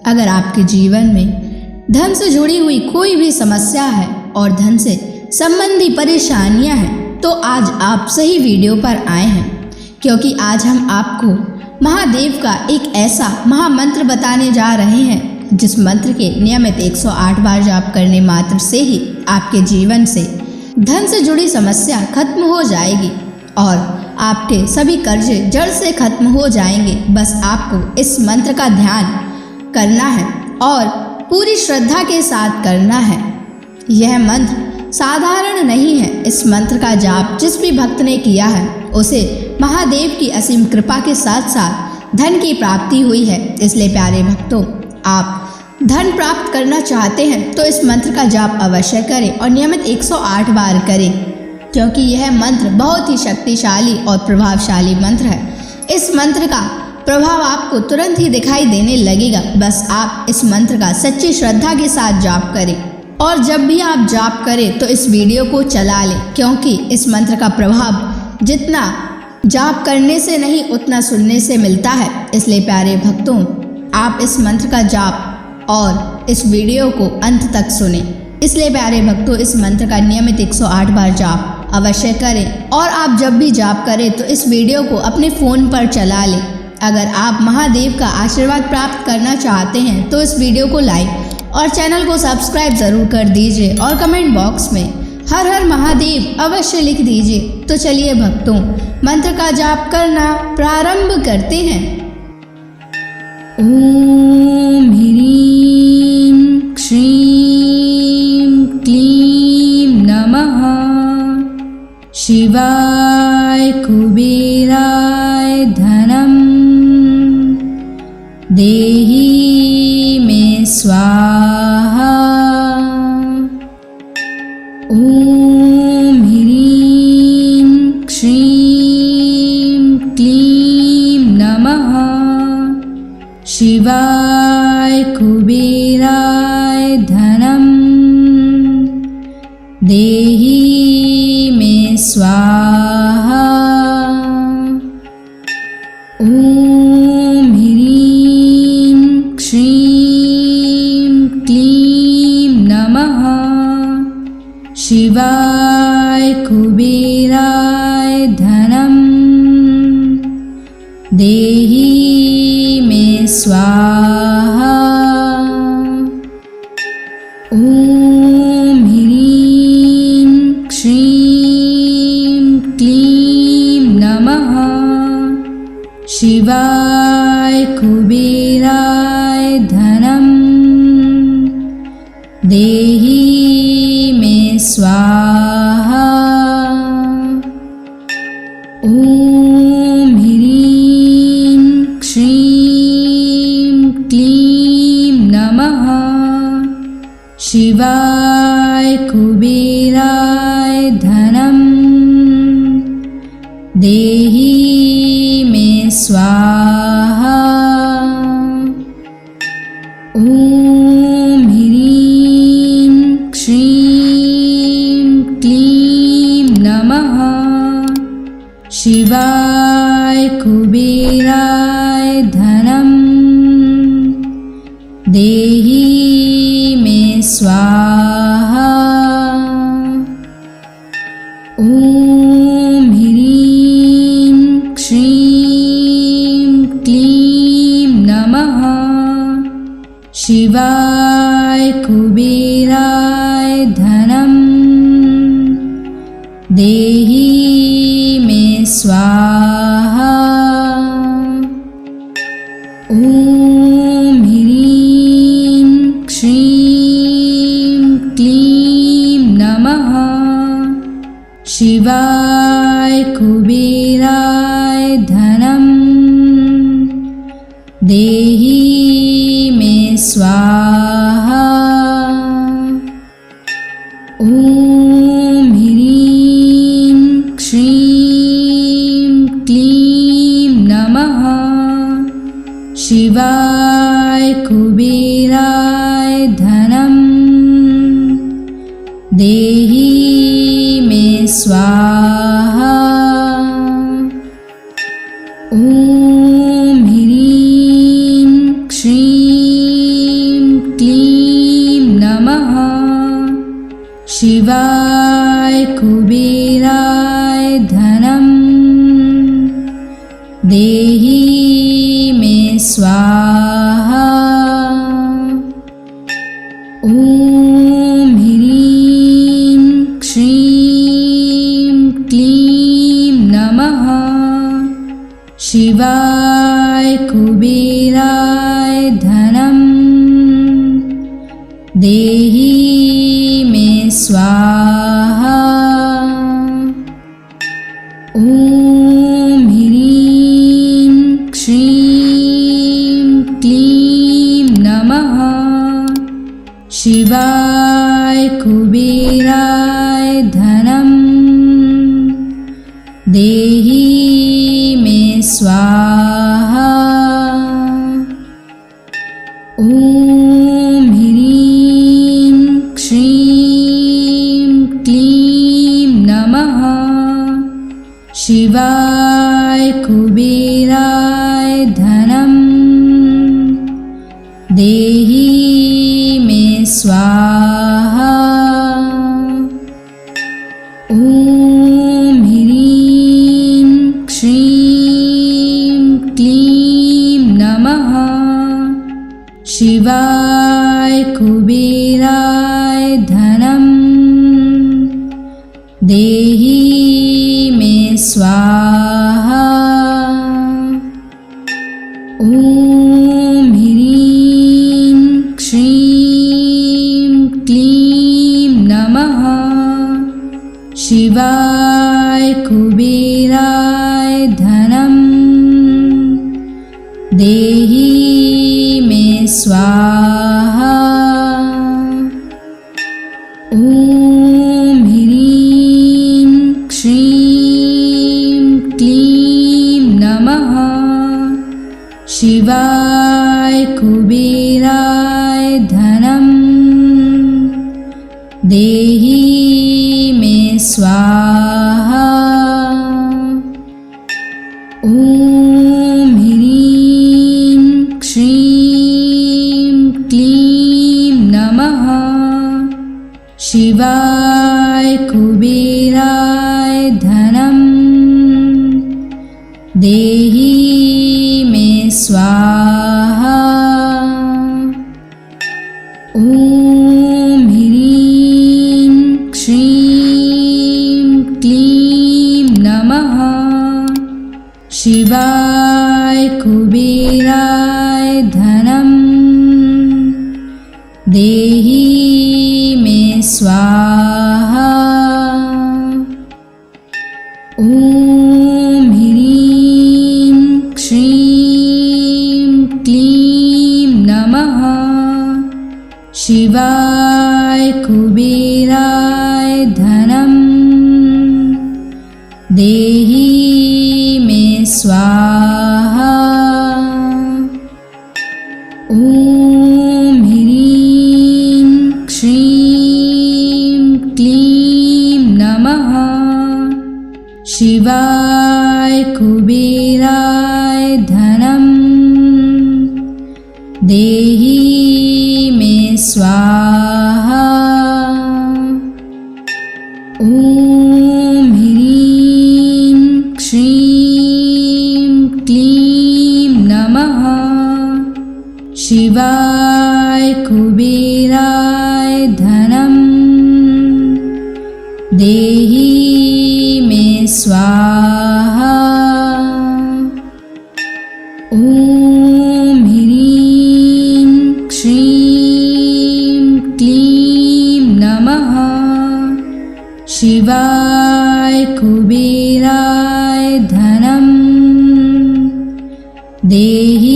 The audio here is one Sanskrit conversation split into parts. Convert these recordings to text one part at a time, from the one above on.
अगर आपके जीवन में धन से जुड़ी हुई कोई भी समस्या है और धन से संबंधी परेशानियां हैं तो आज आप सही वीडियो पर आए हैं, क्योंकि आज हम आपको महादेव का एक ऐसा महामंत्र बताने जा रहे हैं जिस मंत्र के नियमित 108 बार जाप करने मात्र से ही आपके जीवन से धन से जुड़ी समस्या खत्म हो जाएगी और आपके सभी कर्जे जड़ से खत्म हो जाएंगे। बस आपको इस मंत्र का ध्यान करना है और पूरी श्रद्धा के साथ करना है। यह मंत्र साधारण नहीं है। इस मंत्र का जाप जिस भी भक्त ने किया है उसे महादेव की असीम कृपा के साथ साथ धन की प्राप्ति हुई है। इसलिए प्यारे भक्तों, आप धन प्राप्त करना चाहते हैं तो इस मंत्र का जाप अवश्य करें और नियमित 108 बार करें, क्योंकि यह मंत्र बहुत ही शक्तिशाली और प्रभावशाली मंत्र है। इस मंत्र का प्रभाव आपको तुरंत ही दिखाई देने लगेगा। बस आप इस मंत्र का सच्ची श्रद्धा के साथ जाप करें और जब भी आप जाप करें तो इस वीडियो को चला लें, क्योंकि इस मंत्र का प्रभाव जितना जाप करने से नहीं उतना सुनने से मिलता है। इसलिए प्यारे भक्तों, आप इस मंत्र का जाप और इस वीडियो को अंत तक सुने। इसलिए प्यारे भक्तों, इस मंत्र का नियमित 108 बार जाप अवश्य करें और आप जब भी जाप करें तो इस वीडियो को अपने फ़ोन पर चला लें। अगर आप महादेव का आशीर्वाद प्राप्त करना चाहते हैं तो इस वीडियो को लाइक और चैनल को सब्सक्राइब ज़रूर कर दीजिए और कमेंट बॉक्स में हर हर महादेव अवश्य लिख दीजिए। तो चलिए भक्तों, मंत्र का जाप करना प्रारंभ करते हैं। ओम ह्रीं श्रीं क्लीं नमः शिवाय कुबेराय धनम देहि मे स्वाहा। ओम ह्रीं श्रीं क्लीं नमः शिवाय कुबेराय धनम देहि मे स्वाहा। ओम ह्रीं श्रीं क्लीं नमः शिवाय कुबेराय धनम देहि मे स्वाहा। ओम ह्रीं श्रीं क्लीं नमः शिवाय कुबेराय धनम देहि मे स्वाहा। ओम ह्रीं श्रीं क्लीं नमः शिवाय कुबेराय धनम देहि मे स्वाहा। ओम ह्रीं श्रीं क्लीं नमः शिवाय कुबेराय धनम देहि मे स्वाहा। ओम ह्रीं श्रीं क्लीं नमः शिवाय कुबेराय धनम देहि मे स्वाहा। ओम ह्रीं श्रीं क्लीं नमः शिवाय कुबेराय धनम देहि मे स्वाहा। ओम ह्रीं श्रीं क्लीं नमः शिवाय कुबेराय धनम देहि मे स्वाहा। ओम ह्रीं श्रीं कुबेराय धनं देहि मे स्वाहा। ॐ ह्रीं श्रीं क्लीं नमः शिवाय कुबेराय धनं देहि मे स्वाहा। ॐ ह्रीं श्रीं क्लीं नमः शिवाय कुबेराय धनं देहि मे स्वाहा। ॐ ह्रीं श्रीं क्लीं नमः शिवाय कुबेराय धनं देहि मे स्वाहा। ॐ ह्रीं श्रीं क्लीं नमः शिवाय कुबेराय धनं देहि मे स्वाहा। ॐ ह्रीं श्रीं क्लीं नमः शिवाय कुबेराय धनं देहि मे स्वाहा। ॐ ह्रीं श्रीं क्लीं नमः शिवाय कुबेराय धनं देहि मे स्वाहा। ॐ ह्रीं श्रीं क्लीं नमः शिवाय कुबेराय धनं देहि मे स्वाहा। ॐ ह्रीं श्रीं क्लीं नमः शिवाय कुबेराय धनं देहि मे स्वाहा। ॐ ह्रीं श्रीं क्लीं नमः शिवाय कुबेराय धनं देहि मे स्वाहा। ॐ ह्रीं श्रीं क्लीं नमः शिवाय कुबेराय धनं देहि मे स्वाहा। ॐ ह्रीं श्रीं क्लीं नमः शिवाय कुबेराय धनं देहि मे स्वाहा। ॐ ह्रीं श्रीं क्लीं नमः शिवाय कुबेराय धनं देहि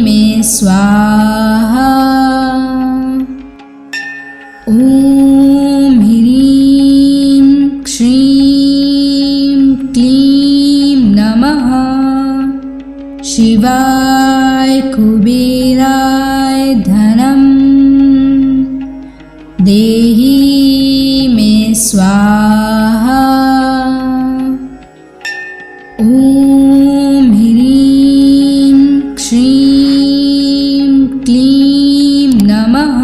मे स्वाहा। ॐ ह्रीं श्रीं क्लीं नमः शिवाय कुबेराय धनं देहि मे स्वाहा। ॐ ह्रीं श्रीं क्लीं नमः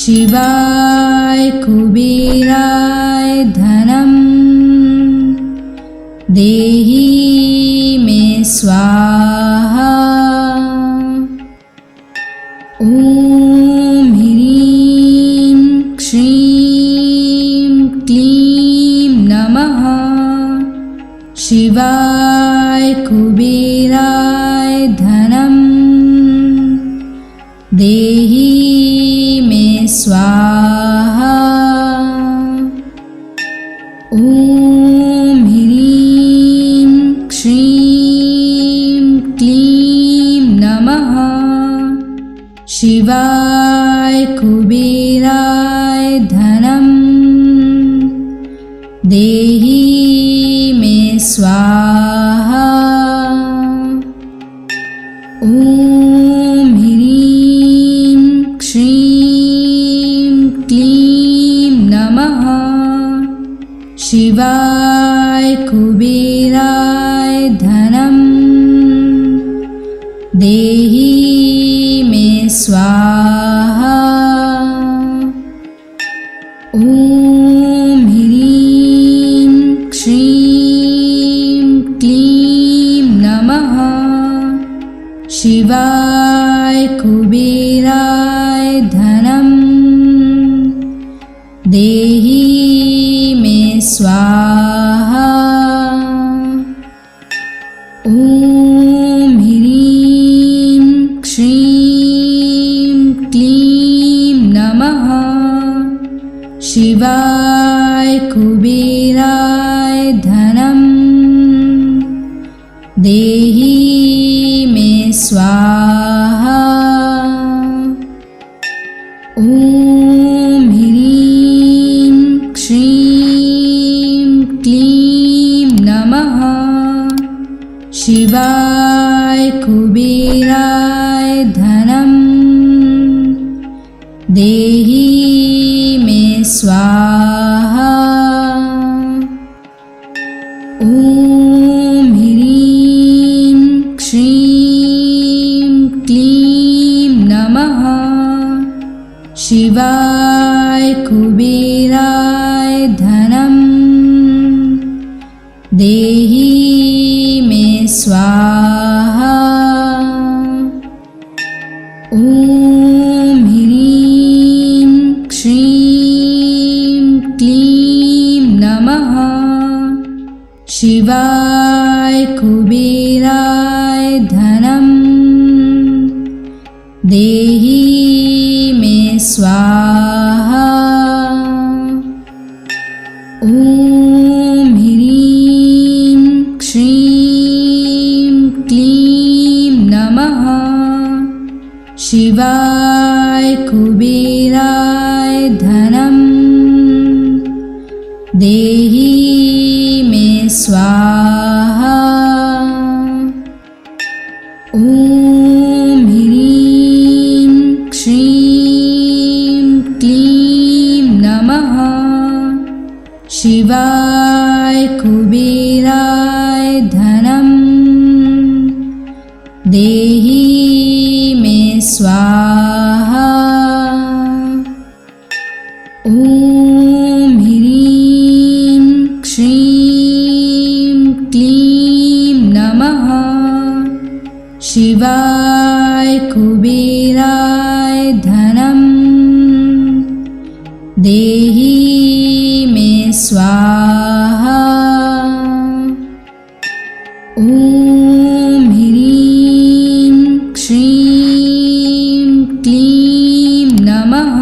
शिवाय कुबेराय धनं देहि मे स्वाहा। ॐ ह्रीं श्रीं क्लीं नमः शिवाय कुबेराय धनं देहि मे स्वाहा। ॐ ह्रीं श्रीं क्लीं नमः शिवाय कुबेराय धनं देहि मे स्वाहा। ॐ ह्रीं श्रीं क्लीं नमः शिवाय कुबेराय धनं देहि मे स्वाहा। ॐ ह्रीं श्रीं क्लीं नमः शिवाय कुबेराय धनं देहि मे स्वाहा। ॐ ह्रीं श्रीं क्लीं नमः शिवाय कुबेराय धनं देहि मे स्वाहा। ॐ ह्रीं श्रीं क्लीं नमः शिवाय कुबेराय धनं देहि मे स्वाहा। ॐ ह्रीं श्रीं क्लीं नमः शिवाय कुबेराय धनं देहि मे स्वाहा। ॐ ह्रीं श्रीं क्लीं नमः शिवाय कुबेराय धनं देहि मे स्वाहा। ॐ ह्रीं श्रीं क्लीं नमः शिवाय कुबेराय धनं देहि मे स्वाहा। ॐ ह्रीं श्रीं क्लीं नमः शिवाय कुबेराय धनं देहि मे स्वाहा। ॐ ह्रीं श्रीं क्लीं नमः शिवाय कुबेराय धनं देहि मे स्वाहा। ॐ ह्रीं श्रीं क्लीं नमः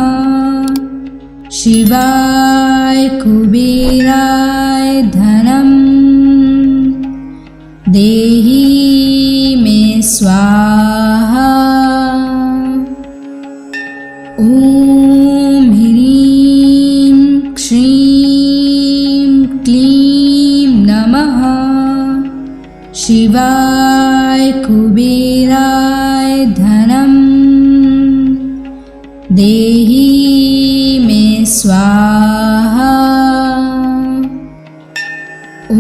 शिवाय कुबेराय धनं देहि मे स्वाहा। ॐ ह्रीं श्रीं क्लीं नमः शिवाय कुबेराय धनं देहि मे स्वाहा। ॐ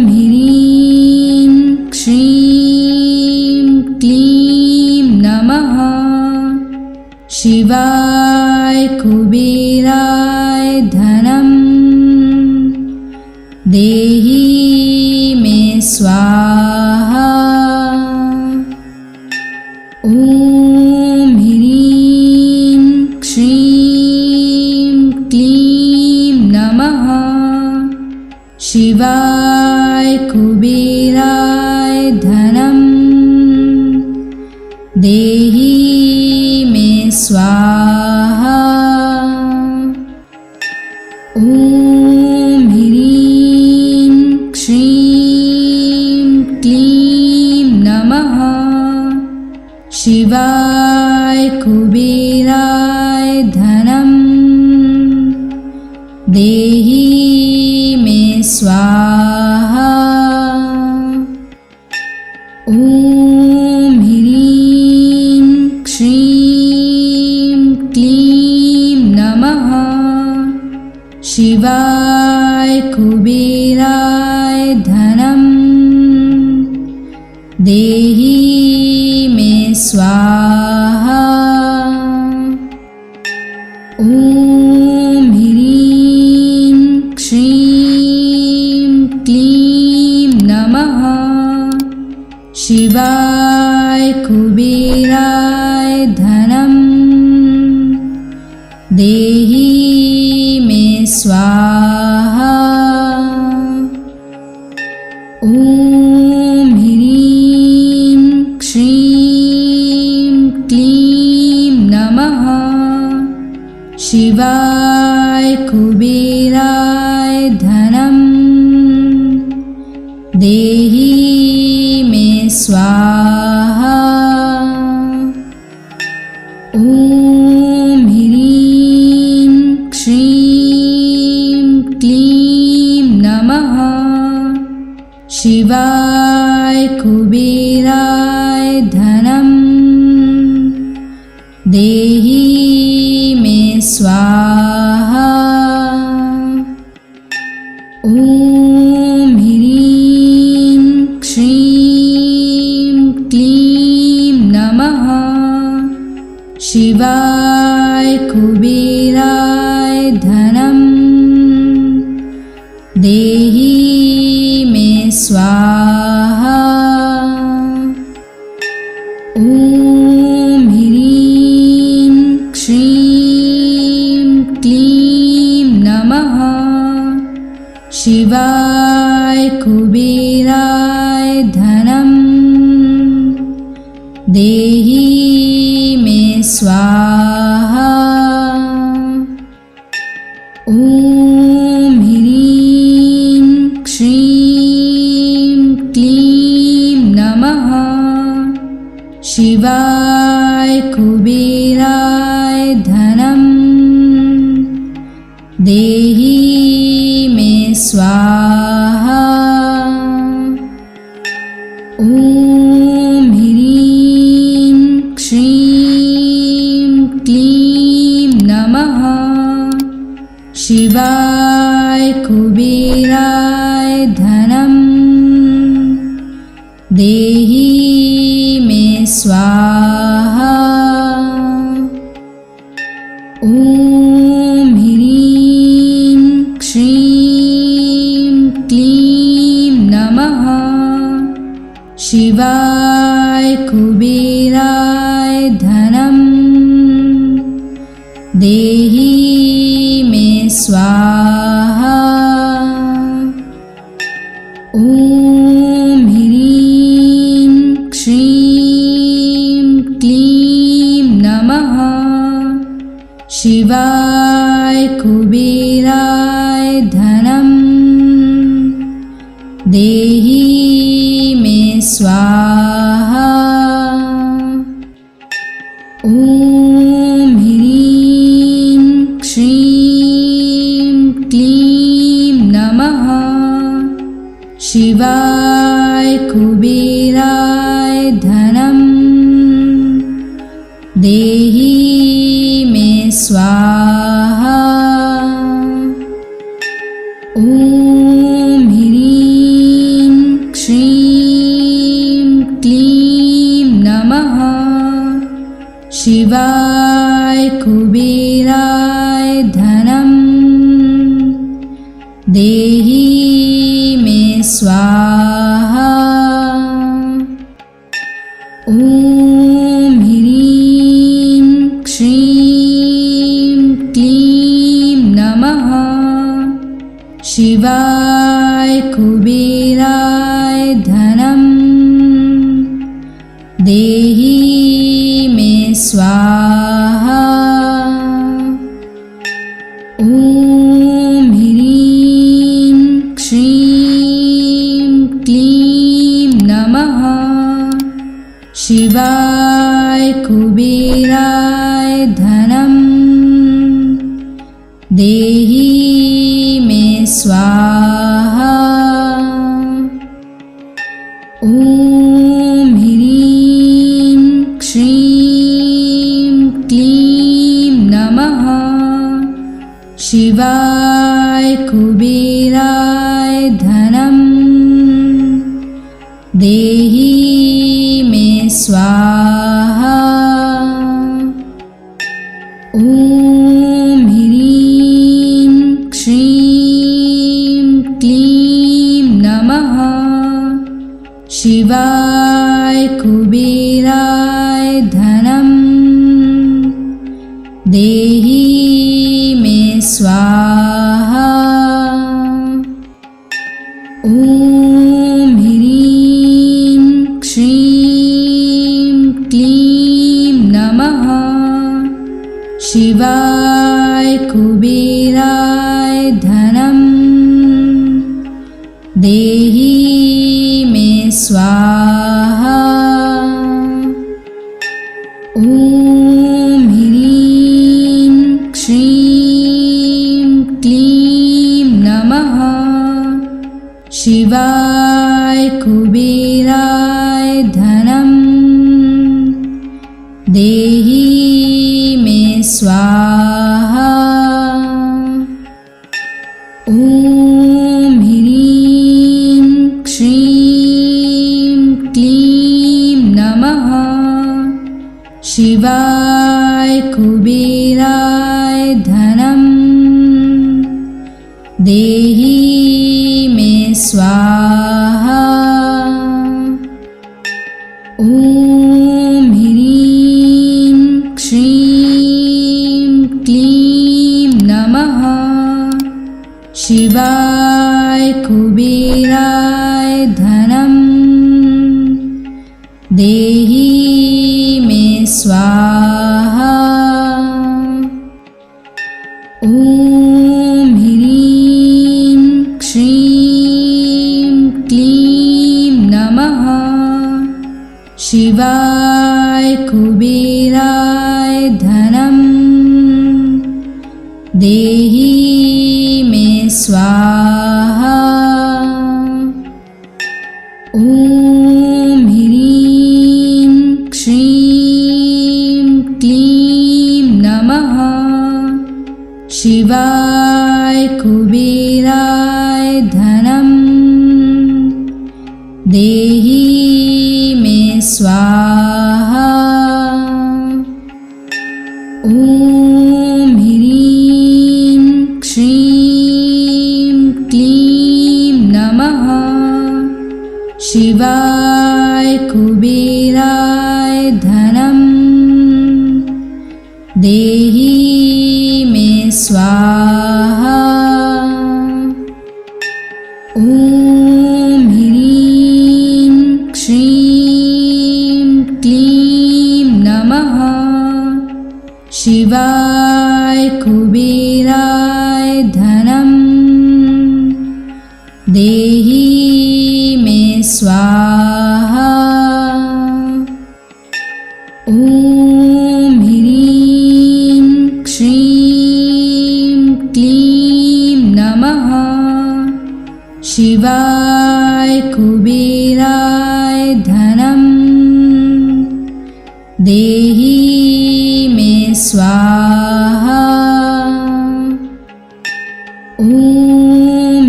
ह्रीं श्रीं क्लीं नमः शिवाय कुबेराय धनं देहि मे स्वाहा। ॐ ह्रीं श्रीं क्लीं नमः शिवाय कुबेराय धनं देहि मे स्वाहा। ॐ ह्रीं श्रीं क्लीं नमः शिवाय कुबेराय धनं देहि मे स्वाहा। ॐ ह्रीं श्रीं क्लीं नमः शिवाय कुबेराय धनं देहि मे स्वाहा। ॐ ह्रीं श्रीं क्लीं नमः शिवाय कुबेराय धनं देहि मे स्वाहा। ॐ ह्रीं श्रीं क्लीं नमः शिवाय कुबेराय धनं देहि मे स्वाहा। ॐ ह्रीं श्रीं क्लीं नमः शिवाय कुबेराय धनं देहि मे स्वाहा। ॐ ह्रीं श्रीं क्लीं नमः शिवाय कुबेराय धनं देहि मे स्वाहा। ॐ ह्रीं श्रीं क्लीं नमः शिवाय कुबेराय धनं देहि मे स्वाहा। ॐ ह्रीं श्रीं क्लीं नमः शिवाय कुबेराय धनं देहि मे स्वाहा। ॐ ह्रीं श्रीं क्लीं नमः शिवाय कुबेराय धनं देहि मे स्वाहा। ॐ ह्रीं श्रीं क्लीं नमः शिवाय कुबेराय धनं देहि मे स्वाहा। ॐ ह्रीं श्रीं क्लीं नमः शिवाय कुबेराय धनं देहि मे स्वाहा। ॐ ह्रीं श्रीं क्लीं नमः शिवाय कुबेराय धनं देहि मे स्वाहा। ॐ ह्रीं श्रीं क्लीं नमः शिवाय कुबेराय धनं देहि मे स्वाहा। ॐ ह्रीं श्रीं क्लीं नमः शिवाय कुबेराय धनं देहि मे स्वाहा। ॐ ह्रीं श्रीं क्लीं नमः शिवाय कुबेराय धनं देहि मे स्वाहा। ॐ ह्रीं श्रीं क्लीं नमः शिवाय कुबेराय धनं देहि मे स्वाहा। ॐ ह्रीं श्रीं क्लीं नमः शिवाय कुबेराय धनं देहि मे स्वाहा। ॐ ह्रीं श्रीं क्लीं नमः शिवाय कुबेराय धनं देहि मे स्वाहा। ॐ ह्रीं श्रीं क्लीं नमः शिवाय कुबेराय धनं देहि मे स्वाहा। ॐ ह्रीं श्रीं क्लीं नमः शिवाय कुबेराय धनं देहि मे स्वाहा। ॐ ह्रीं श्रीं क्लीं नमः शिवाय कुबेराय धनं देहि मे स्वाहा। ॐ ह्रीं श्रीं क्लीं नमः शिवाय कुबेराय धनं देहि मे स्वाहा। ॐ ह्रीं श्रीं क्लीं नमः शिवाय कुबेराय धनं देहि मे स्वाहा। ॐ ह्रीं श्रीं क्लीं नमः शिवाय कुबेराय धनं देहि मे स्वाहा। ॐ ह्रीं श्रीं क्लीं नमः शिवाय कुबेराय धनं देहि मे स्वाहा। ॐ ह्रीं श्रीं क्लीं नमः शिवाय कुबेराय धनं देहि मे स्वाहा। ॐ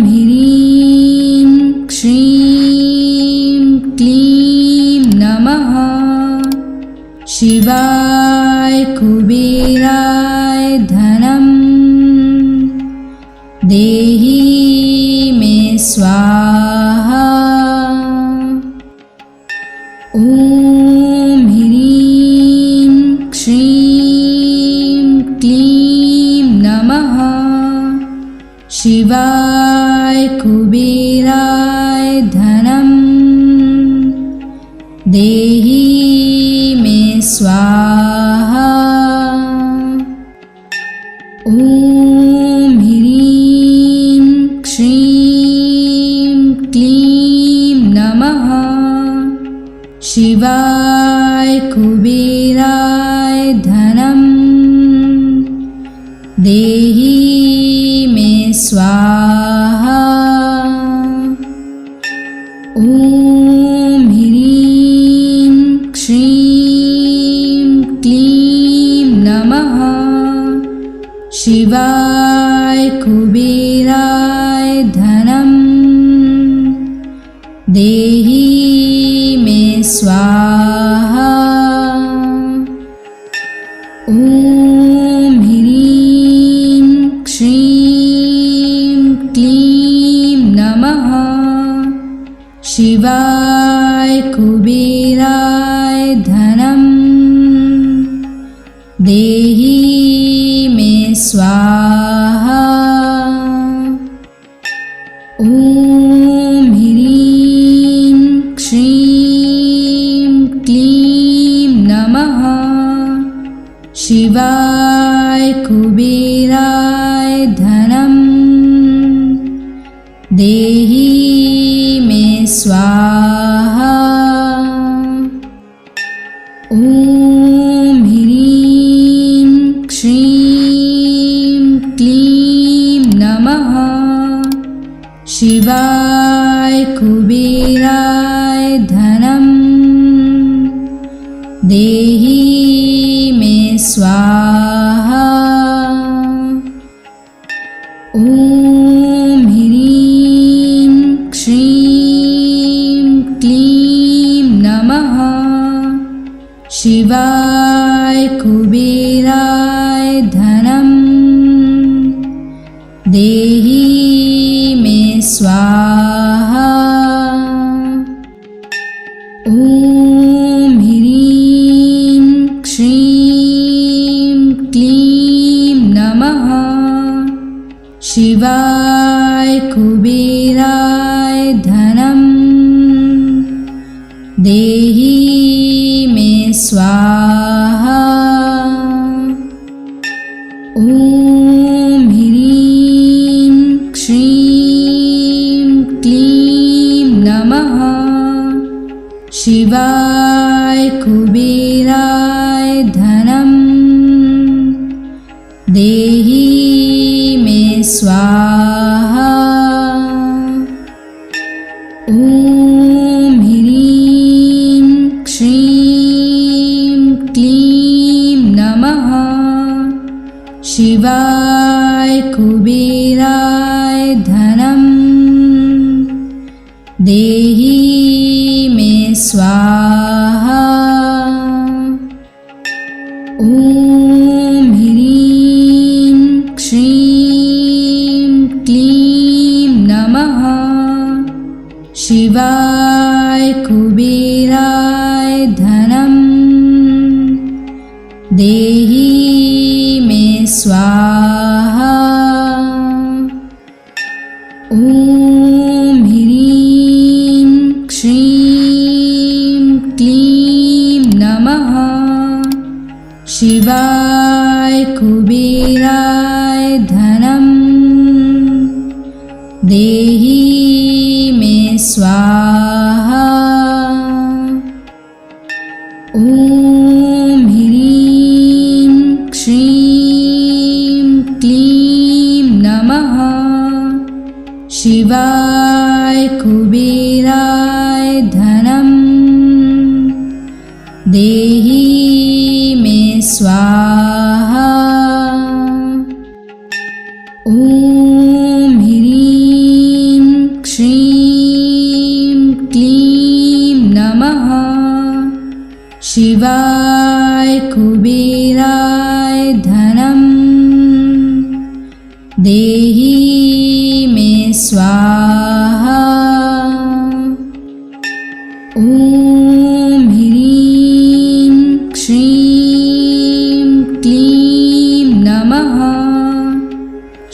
ह्रीं श्रीं क्लीं नमः शिवाय कुबेराय धनं देहि देहि मे स्वाहा। ॐ ह्रीं श्रीं क्लीं नमः शिवाय कुबेराय धनं देहि मे स्वाहा। ॐ ह्रीं श्रीं क्लीं नमः शिवाय कुबेराय धनं देहि मे स्वाहा। ॐ ह्रीं श्रीं क्लीं नमः शिवाय कुबेराय धनं देहि मे स्वाहा। ॐ ह्रीं श्रीं क्लीं नमः शिवाय कुबेराय धनं देहि मे स्वाहा। ॐ ह्रीं श्रीं क्लीं नमः शिवाय कुबेराय धनं देहि मे स्वाहा। ॐ ह्रीं श्रीं क्लीं नमः शिवाय कुबेराय धनं देहि मे स्वाहा। ॐ ह्रीं श्रीं क्लीं नमः शिवाय कुबेराय धनं देहि मे स्वाहा। ॐ ह्रीं श्रीं क्लीं नमः शिवाय कुबेराय धनं देहि मे स्वाहा। ॐ ह्रीं श्रीं क्लीं नमः शिवाय कुबेराय धनं देहि मे स्वाहा। ॐ ह्रीं श्रीं क्लीं नमः शिवाय कुबेराय धनं देहि मे स्वाहा। ॐ ह्रीं श्रीं क्लीं नमः शिवाय कुबेराय धनं देहि मे स्वाहा। ॐ ह्रीं श्रीं क्लीं नमः शिवाय कुबेराय धनं देहि मे स्वाहा। ॐ ह्रीं श्रीं क्लीं नमः शिवाय कुबेराय धनं देहि मे स्वाहा। ॐ ह्रीं श्रीं क्लीं नमः शिवाय कुबेराय धनं देहि मे स्वाहा। ॐ ह्रीं श्रीं क्लीं नमः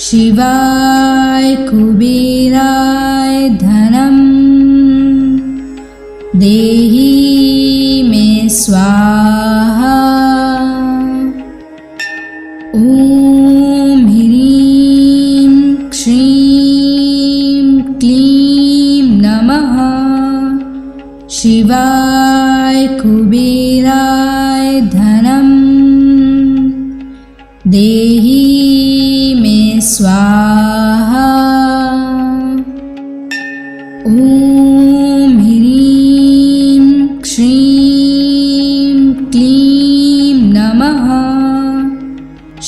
शिवाय कुबेराय धनं देहि मे स्वाहा। ॐ ह्रीं श्रीं क्लीं नमः शिवाय कुबेराय धनं देहि मे स्वाहा। ॐ ह्रीं श्रीं क्लीं नमः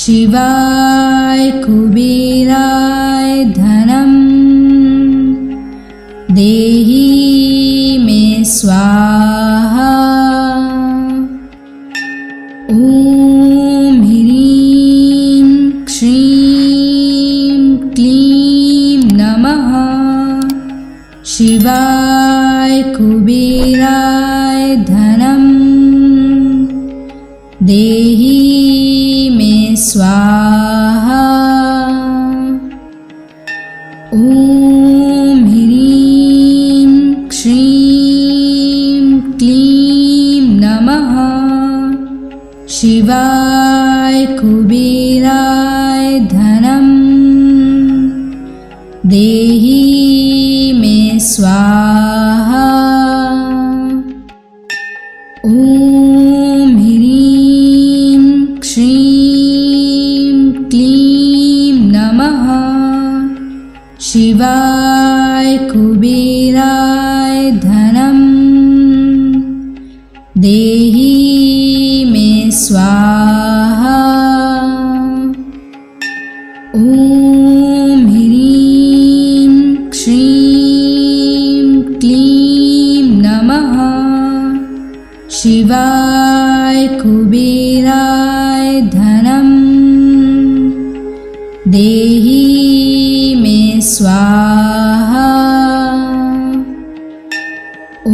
शिवाय कुबेराय धनं देहि मे स्वाहा। ॐ ह्रीं श्रीं क्लीं नमः शिवाय कुबेराय धनं देहि मे स्वाहा। ॐ ह्रीं श्रीं क्लीं नमः शिवाय कुबेराय धनं देहि मे स्वाहा। ॐ ह्रीं श्रीं क्लीं नमः शिवाय कुबेराय धनं देहि मे स्वाहा। ॐ ह्रीं श्रीं क्लीं नमः शिवाय कुबेराय धनं देहि मे स्वाहा। ॐ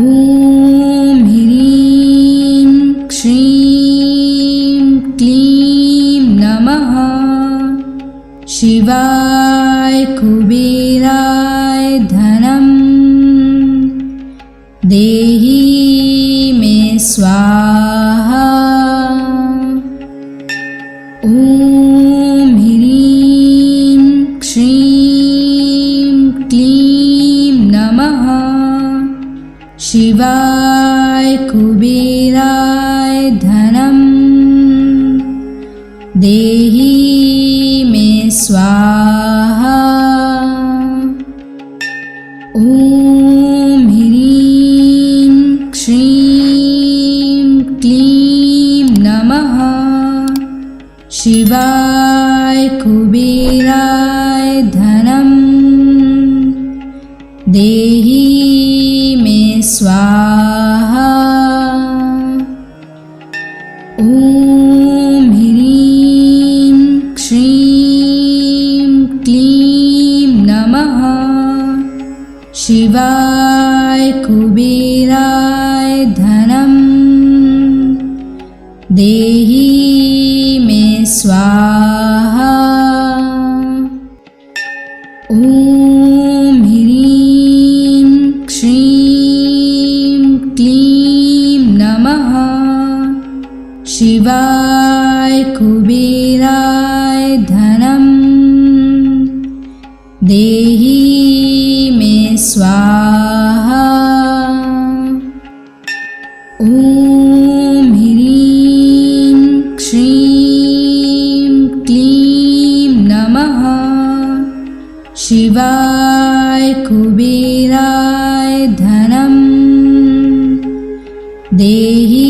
ह्रीं श्रीं क्लीं नमः शिवाय कुबेराय धनं देहि मे स्वाहा। ॐ ह्रीं श्रीं क्लीं नमः शिवाय कुबेराय धनं देहि मे स्वाहा। ॐ ह्रीं श्रीं क्लीं नमः शिवाय कुबेराय धनं देहि मे स्वाहा। ॐ ह्रीं श्रीं क्लीं नमः शिवाय कुबेराय धनं देहि मे स्वाहा। ॐ ह्रीं श्रीं क्लीं नमः शिवाय कुबेराय धनं देहि मे स्वाहा। ॐ ह्रीं श्रीं क्लीं नमः शिवाय कुबेराय धनं देहि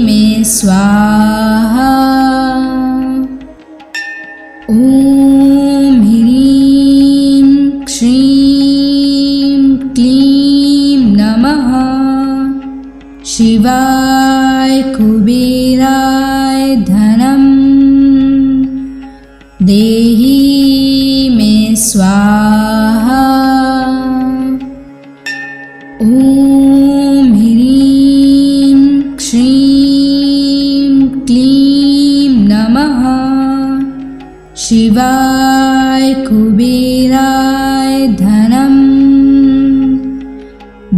मे स्वाहा। ॐ ह्रीं श्रीं क्लीं नमः शिवाय कुबेराय धनं देहि मे स्वाहा।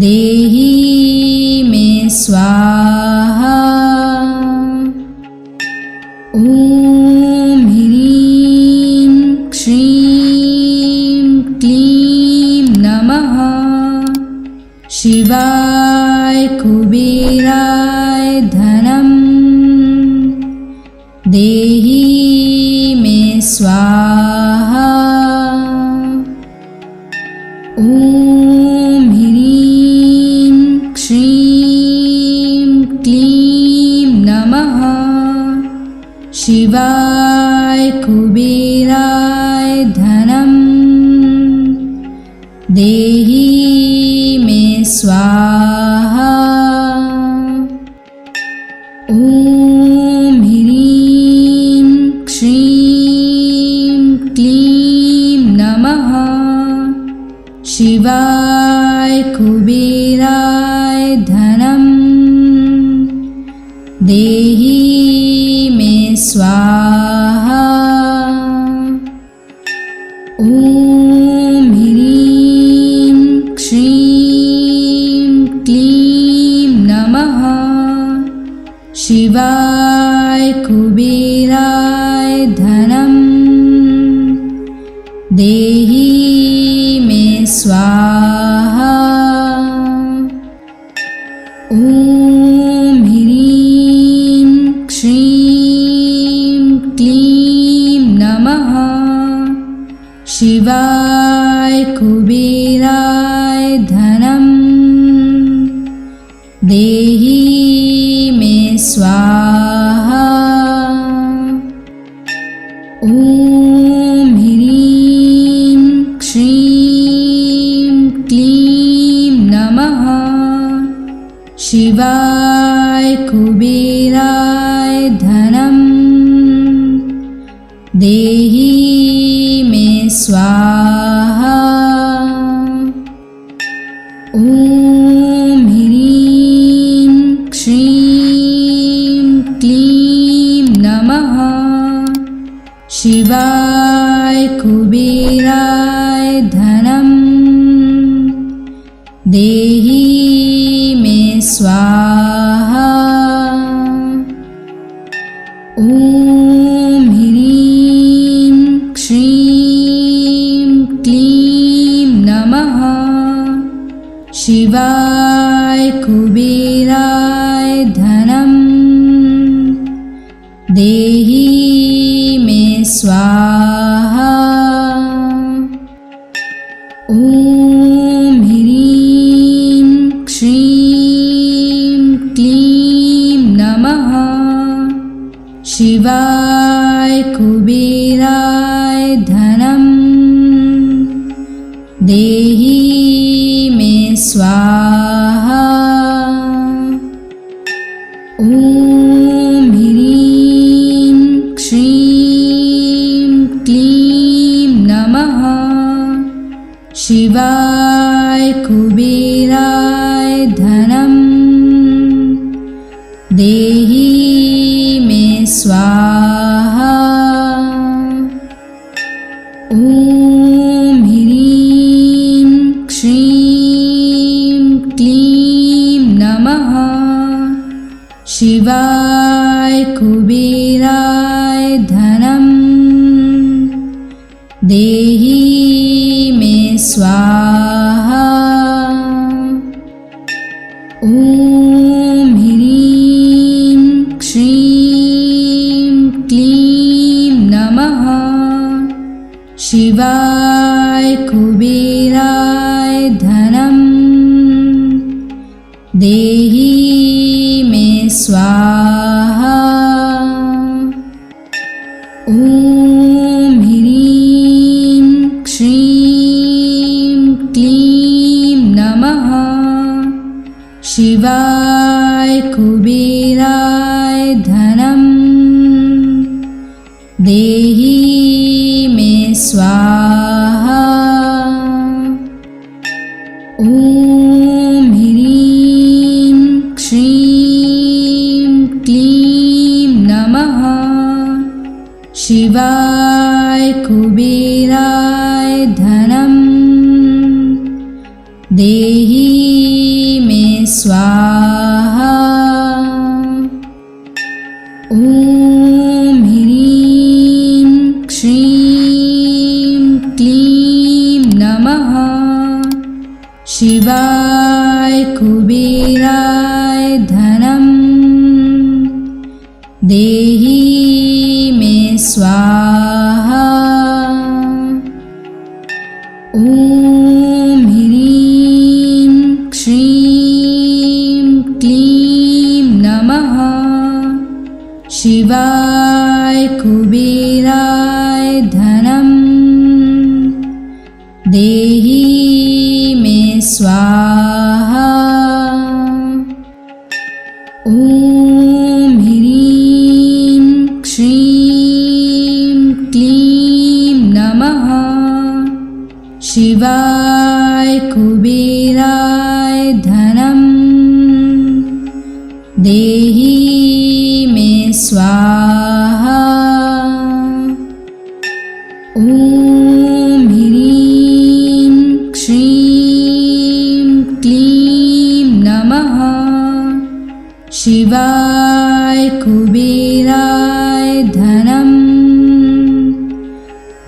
देहि मे स्वाहा। ॐ ह्रीं श्रीं क्लीं नमः शिवाय कुबेराय धनं देहि मे स्वाहा। ॐ ह्रीं श्रीं क्लीं नमः शिवाय कुबेराय धनं देहि मे स्वाहा। ॐ ह्रीं श्रीं क्लीं नमः शिवाय कुबेराय धनं देहि मे स्वाहा। ॐ ह्रीं श्रीं क्लीं नमः शिवाय कुबेराय धनं देहि मे स्वाहा। ॐ ह्रीं श्रीं क्लीं नमः शिवाय कुबेराय धनं देहि मे स्वाहा। ॐ ह्रीं श्रीं क्लीं नमः शिवाय कुबेराय धनं देहि मे स्वाहा। ॐ ह्रीं श्रीं क्लीं नमः शिवाय कुबेराय धनं देहि मे स्वाहा। ॐ ह्रीं श्रीं क्लीं नमः शिवाय कुबेराय धनं देहि मे स्वाहा। ॐ ह्रीं श्रीं क्लीं नमः शिवाय कुबेराय धनं देहि मे स्वाहा। ॐ ह्रीं श्रीं क्लीं नमः शिवाय कुबेराय धनं देहि मे स्वाहा। ॐ ह्रीं श्रीं क्लीं नमः शिवाय कुबेराय धनं देहि मे स्वाहा। ॐ ह्रीं श्रीं क्लीं नमः शिवाय कुबेराय धनं देहि मे स्वाहा। ॐ ह्रीं श्रीं क्लीं नमः शिवाय कुबेराय धनं देहि मे स्वाहा। ॐ ह्रीं श्रीं क्लीं नमः शिवाय कुबेराय धनं देहि मे स्वाहा। ॐ ह्रीं श्रीं क्लीं नमः शिवाय कुबेराय धनं देहि मे स्वाहा। ॐ ह्रीं श्रीं क्लीं नमः शिवाय कुबेराय धनं देहि मे स्वाहा। ॐ ह्रीं श्रीं क्लीं नमः शिवाय कुबेराय धनं देहि मे स्वाहा। ॐ ह्रीं श्रीं क्लीं नमः शिवाय कुबेराय धनं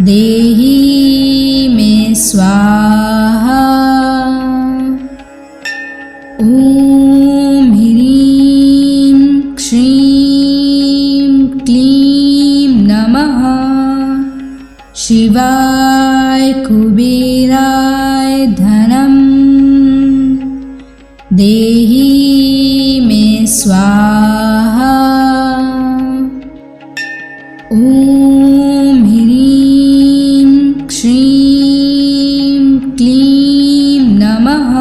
देहि मे स्वाहा। ॐ ह्रीं श्रीं क्लीं नमः शिवाय कुबेराय धनं देहि मे स्वाहा। ॐ ह्रीं श्रीं क्लीं नमः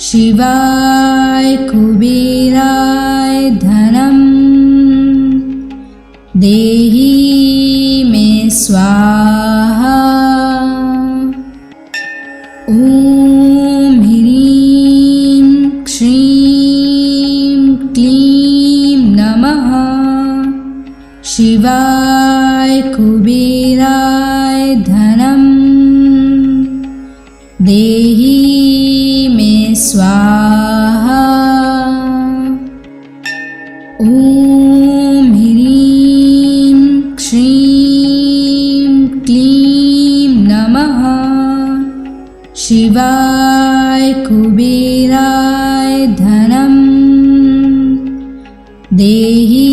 शिवाय कुबेराय धनं देहि मे स्वाहा। ॐ ह्रीं श्रीं क्लीं नमः शिवाय कुबेराय धनं देहि मे स्वाहा। ॐ ह्रीं श्रीं क्लीं नमः शिवाय कुबेराय धनं देहि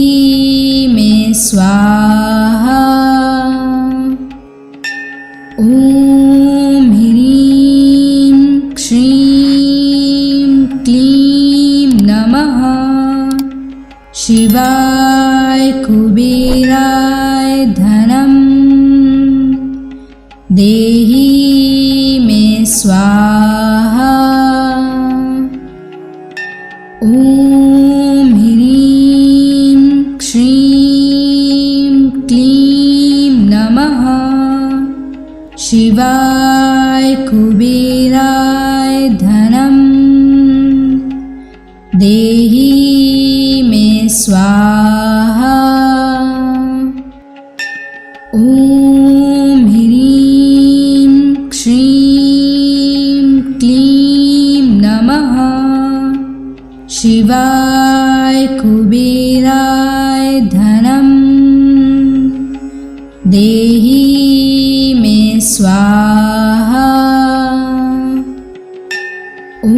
मे स्वाहा। ॐ ह्रीं श्रीं क्लीं नमः शिवाय कुबेराय धनं देहि मे स्वाहा। ॐ ह्रीं श्रीं क्लीं नमः शिवाय कुबेराय धनं देहि मे स्वाहा। ॐ ह्रीं श्रीं क्लीं नमः शिवाय कुबेराय धनं देहि मे स्वाहा। ॐ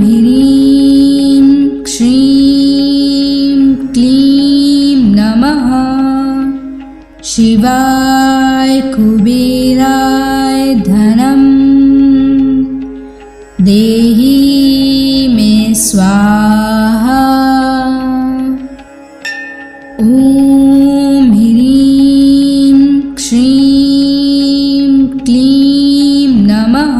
ह्रीं श्रीं क्लीं नमः शिवाय कुबेराय धनं देहि मे स्वाहा। ॐ ह्रीं श्रीं क्लीं नमः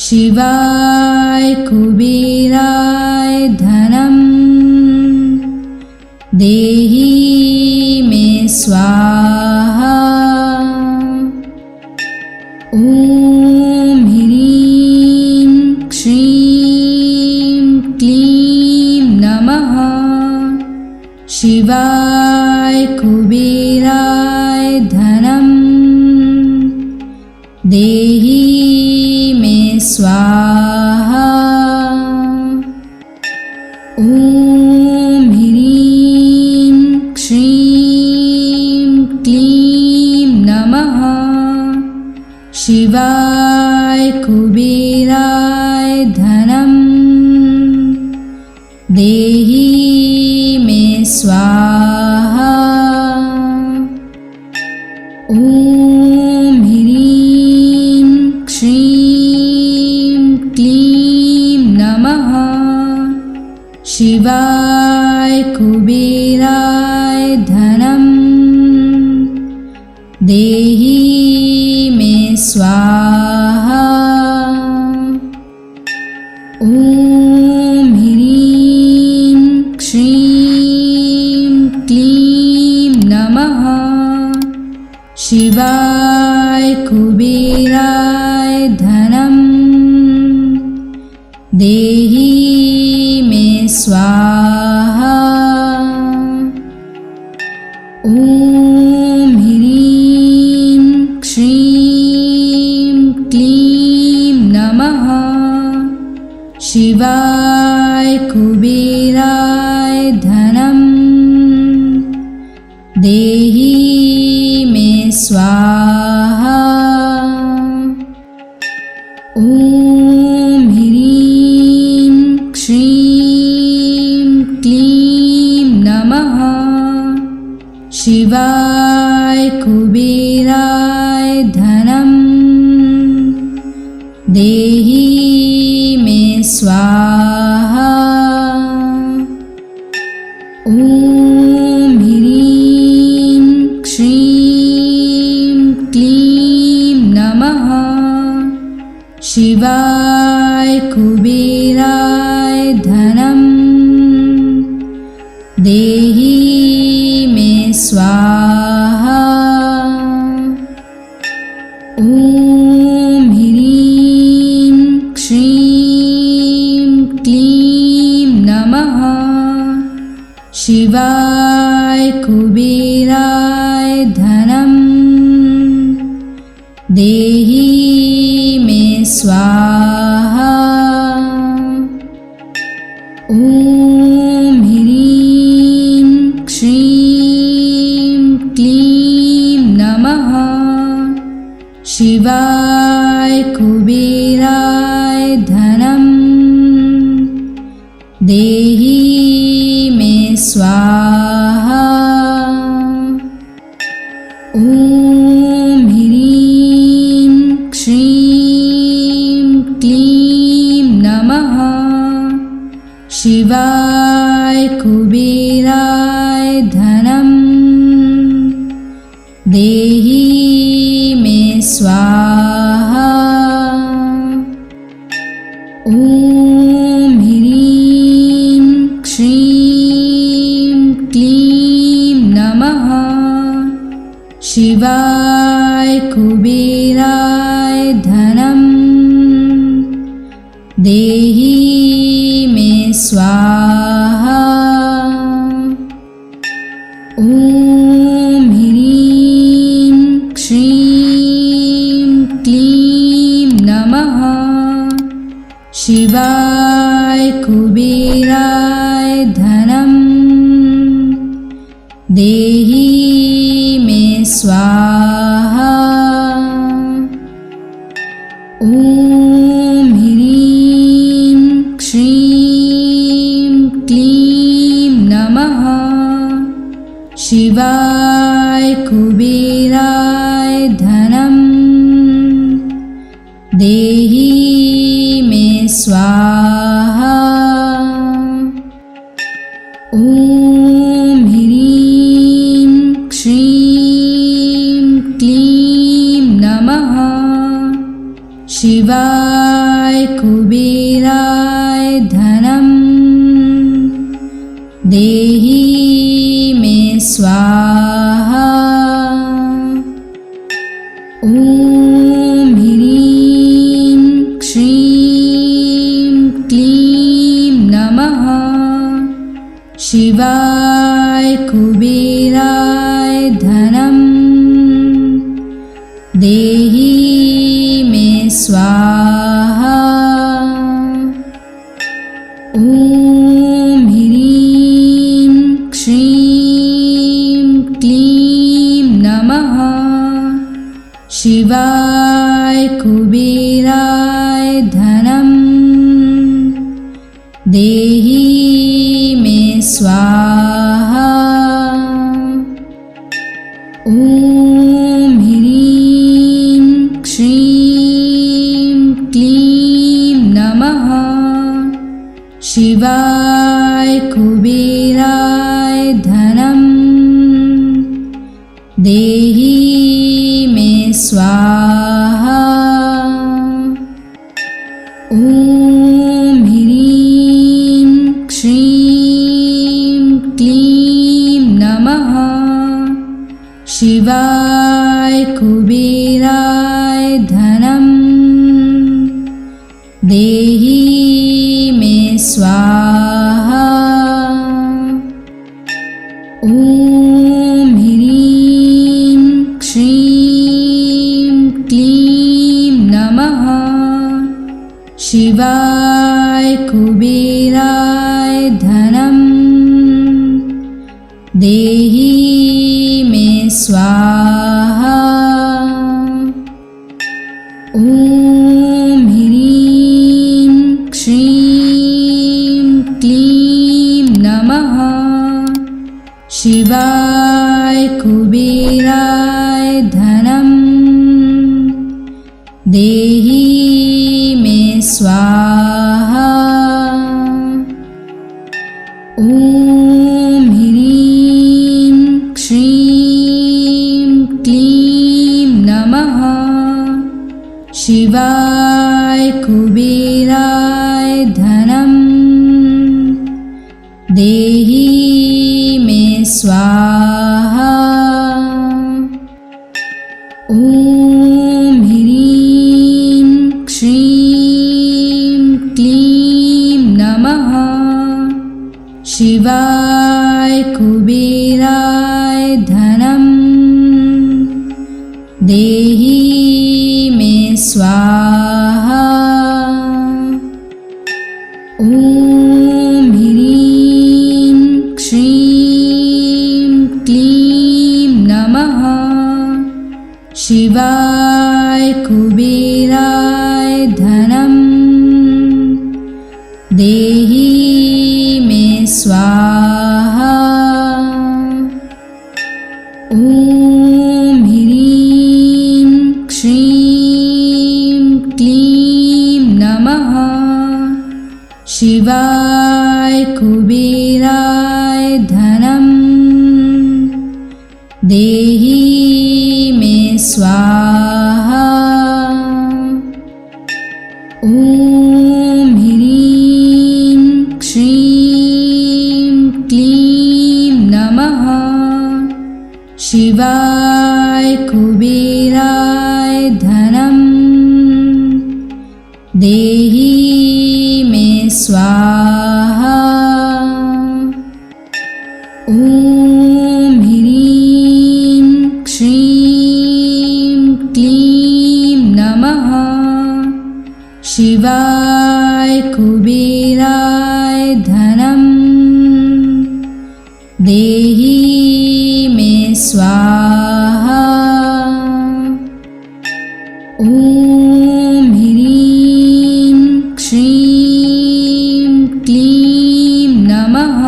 शिवाय कुबेराय धनं देहि मे स्वाहा। ॐ ह्रीं श्रीं क्लीं नमः शिवाय कुबेराय धनं देहि मे स्वाहा। ॐ ह्रीं श्रीं क्लीं नमः शिवाय कुबेराय धनं देहि मे स्वाहा। ॐ ह्रीं श्रीं क्लीं नमः शिवाय कुबेराय धनं देहि मे स्वाहा। ॐ ह्रीं श्रीं क्लीं नमः शिवाय कुबेराय धनं देहि मे स्वाहा। ॐ ह्रीं श्रीं क्लीं नमः शिवाय कुबेराय धनं देहि मे स्वाहा। ॐ ह्रीं श्रीं क्लीं नमः शिवाय कुबेराय धनं देहि मे स्वाहा। ॐ ह्रीं श्रीं क्लीं नमः शिवाय कुबेराय धनं देहि मे स्वाहा। ॐ ह्रीं श्रीं क्लीं नमः शिवाय कुबेराय धनं देहि मे स्वाहा। ॐ ह्रीं श्रीं क्लीं नमः शिवाय कुबेराय धनं देहि मे स्वाहा। ॐ ह्रीं श्रीं क्लीं नमः शिवाय कुबेराय धनं देहि मे स्वाहा। ॐ ह्रीं श्रीं क्लीं नमः शिवाय कुबेराय धनं देहि मे स्वाहा। ॐ ह्रीं श्रीं क्लीं नमः शिवाय कुबेराय धनं देहि मे स्वाहा। ॐ ह्रीं श्रीं क्लीं नमः शिवाय कुबेराय धनं देहि मे स्वाहा। ॐ ह्रीं श्रीं क्लीं नमः शिवाय कुबेराय धनं देहि मे स्वाहा। ॐ ह्रीं श्रीं क्लीं नमः शिवाय कुबेराय धनं देहि कुबेराय धनं देहि मे स्वाहा। ॐ ह्रीं श्रीं क्लीं नमः शिवाय कुबेराय धनं देहि मे स्वाहा। ॐ ह्रीं श्रीं क्लीं नमः शिवाय कुबेराय धनं देहि मे स्वाहा। ॐ ह्रीं श्रीं क्लीं नमः शिवाय कुबेराय धनं देहि मे स्वाहा। ॐ ह्रीं श्रीं क्लीं नमः शिवाय कुबेराय धनं देहि मे स्वाहा। ॐ ह्रीं श्रीं क्लीं नमः शिवाय कुबेराय धनं देहि मे स्वाहा। ॐ ह्रीं श्रीं क्लीं नमः शिवाय कुबेराय धनं देहि मे स्वाहा। ॐ ह्रीं श्रीं क्लीं नमः शिवाय कुबेराय धनं देहि मे स्वाहा। ॐ ह्रीं श्रीं क्लीं नमः शिवाय कुबेराय धनं देहि मे स्वाहा। ॐ ह्रीं श्रीं क्लीं नमः शिवाय कुबेराय धनं देहि मे स्वाहा। ॐ ह्रीं श्रीं क्लीं नमः शिवाय कुबेराय धनं देहि मे स्वाहा। ॐ ह्रीं श्रीं क्लीं नमः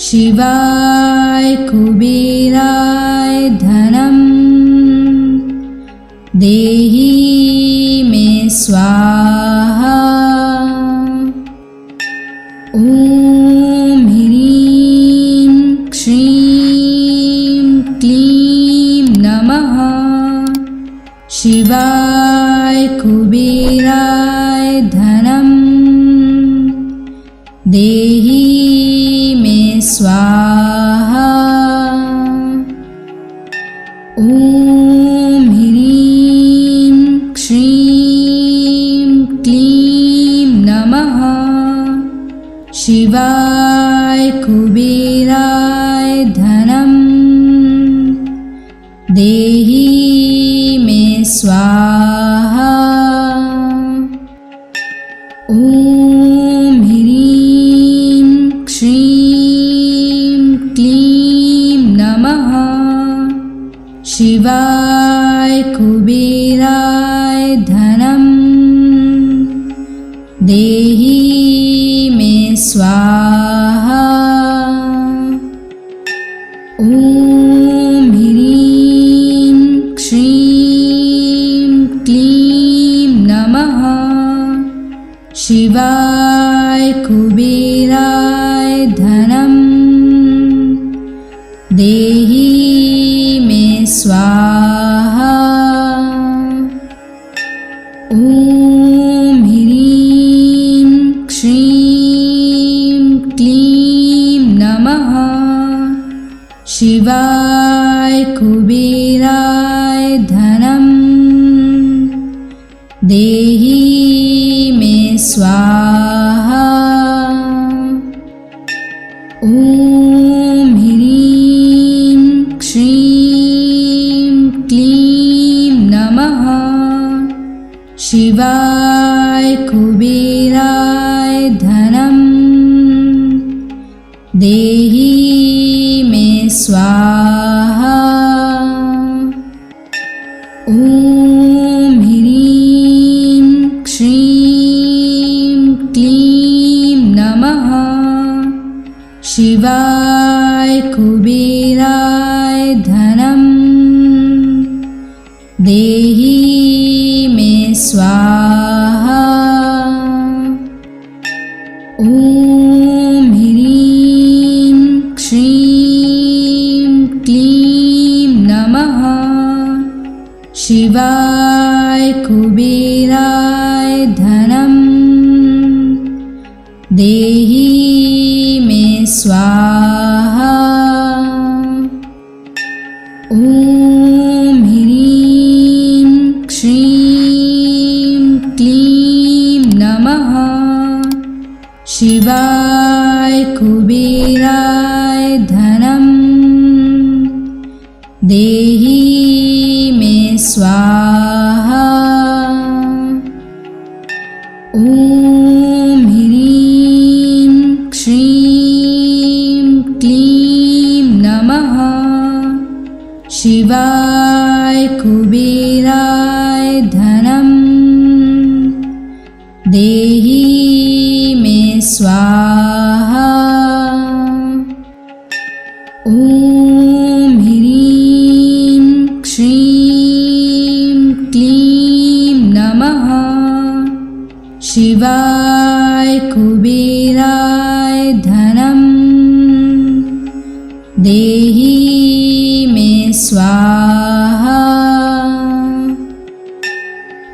शिवाय कुबेराय धनं देहि मे स्वाहा। ॐ ह्रीं श्रीं क्लीं नमः शिवाय कुबेराय धनं देहि मे स्वाहा। ॐ ह्रीं श्रीं क्लीं नमः शिवाय कुबेराय धनं देहि मे स्वाहा। ॐ ह्रीं श्रीं धनम् देहि मे स्वाहा। ॐ ह्रीं श्रीं क्लीं नमः शिवाय कुबेराय धनम् देहि मे स्वाहा। ॐ ह्रीं श्रीं क्लीं नमः शिवाय कुबेराय धनम् देहि मे स्वाहा। ॐ ह्रीं श्रीं क्लीं नमः शिवाय कुबेराय धनम् देहि मे स्वाहा। ॐ ह्रीं श्रीं क्लीं नमः शिवाय कुबेराय धनम् देहि मे स्वाहा। ॐ ह्रीं श्रीं क्लीं नमः शिवाय कुबेराय धनम् देहि मे स्वाहा। ॐ ह्रीं श्रीं क्लीं नमः शिवाय कुबेराय धनम् देहि मे स्वाहा। ॐ ह्रीं श्रीं क्लीं नमः शिवाय कुबेराय धनम् देहि मे स्वाहा। ॐ ह्रीं श्रीं क्लीं नमः शिवाय कुबेराय धनम् देहि मे स्वाहा।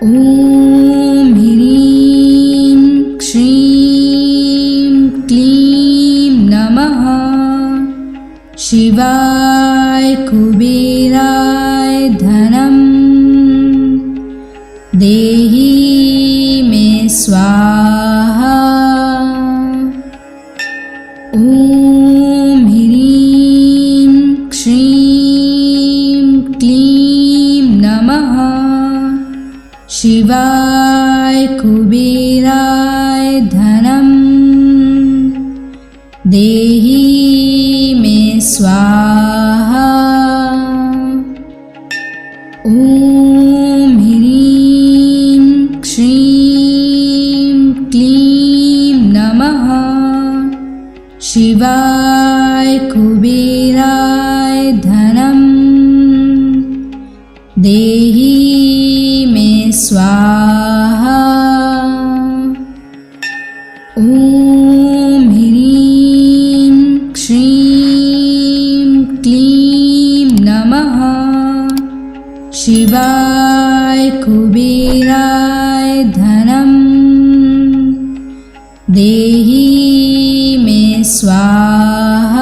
ॐ ह्रीं श्रीं क्लीं नमः शिवाय कुबेराय धनम् देहि मे स्वाहा। ॐ ह्रीं श्रीं क्लीं नमः शिवाय कुबेराय धनम् देहि मे स्वाहा। ॐ ह्रीं श्रीं क्लीं नमः शिवाय कुबेराय धनम् देहि मे स्वाहा। ॐ ह्रीं श्रीं क्लीं नमः शिवाय कुबेराय धनम् देहि मे स्वाहा।